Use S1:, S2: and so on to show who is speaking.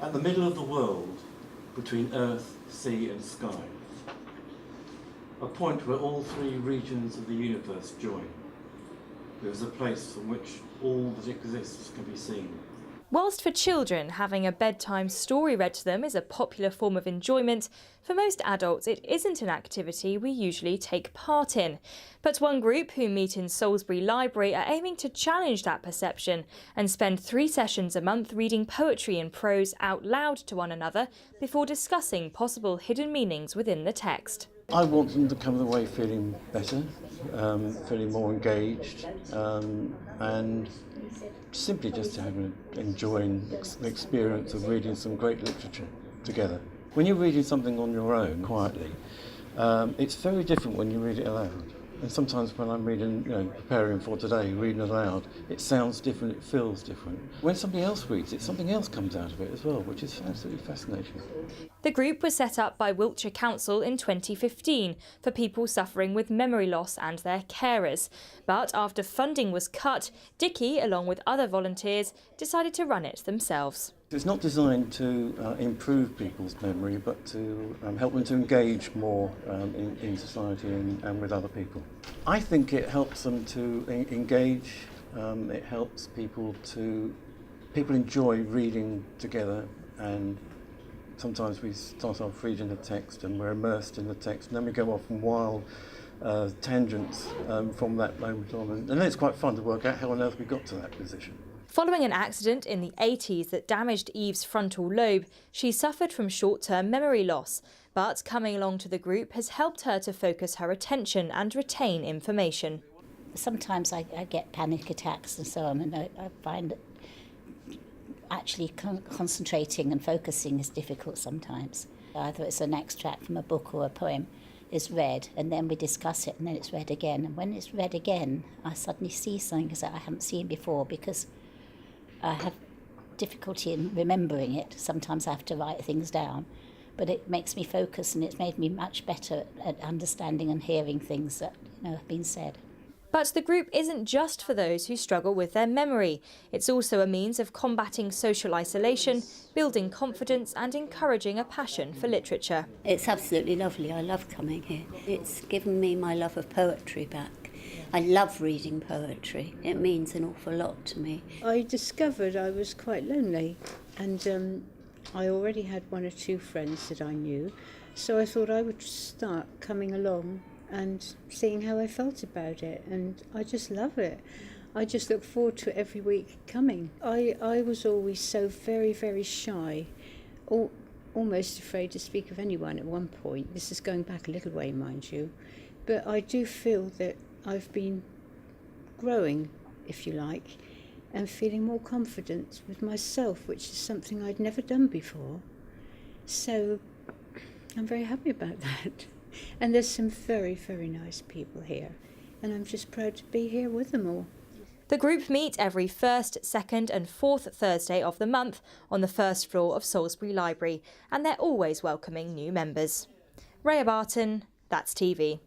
S1: At the middle of the world, between earth, sea and sky, a point where all three regions of the universe join. There is a place from which all that exists can be seen.
S2: Whilst for children, having a bedtime story read to them is a popular form of enjoyment, for most adults it isn't an activity we usually take part in. But one group who meet in Salisbury Library are aiming to challenge that perception and spend 3 sessions a month reading poetry and prose out loud to one another before discussing possible hidden meanings within the text.
S3: I want them to come away feeling better, feeling more engaged, and simply just enjoying the experience of reading some great literature together. When you're reading something on your own, quietly, it's very different when you read it aloud. And sometimes when I'm reading, preparing for today, reading aloud, it sounds different, it feels different. When somebody else reads it, something else comes out of it as well, which is absolutely fascinating.
S2: The group was set up by Wiltshire Council in 2015 for people suffering with memory loss and their carers. But after funding was cut, Dickie, along with other volunteers, decided to run it themselves.
S3: It's not designed to improve people's memory, but to help them to engage more in society and with other people. I think it helps them to engage. It helps people enjoy reading together, and sometimes we start off reading the text and we're immersed in the text, and then we go off on wild tangents from that moment on, and then it's quite fun to work out how on earth we got to that position.
S2: Following an accident in the 80s that damaged Eve's frontal lobe, she suffered from short-term memory loss. But coming along to the group has helped her to focus her attention and retain information.
S4: Sometimes I get panic attacks and so on, and I find that actually concentrating and focusing is difficult sometimes. Either it's an extract from a book or a poem is read, and then we discuss it, and then it's read again. And when it's read again, I suddenly see something that I haven't seen before, because I have difficulty in remembering it. Sometimes I have to write things down, but it makes me focus, and it's made me much better at understanding and hearing things that have been said.
S2: But the group isn't just for those who struggle with their memory. It's also a means of combating social isolation, building confidence and encouraging a passion for literature.
S5: It's absolutely lovely. I love coming here. It's given me my love of poetry back. I love reading poetry. It means an awful lot to me.
S6: I discovered I was quite lonely, and I already had 1 or 2 friends that I knew, so I thought I would start coming along and seeing how I felt about it, and I just love it. I just look forward to every week coming. I was always so very, very shy, almost afraid to speak of anyone at one point. This is going back a little way, mind you, but I do feel that I've been growing, if you like, and feeling more confident with myself, which is something I'd never done before. So I'm very happy about that. And there's some very, very nice people here, and I'm just proud to be here with them all.
S2: The group meet every 1st, 2nd and 4th Thursday of the month on the 1st floor of Salisbury Library, and they're always welcoming new members. Rhea Barton, That's TV.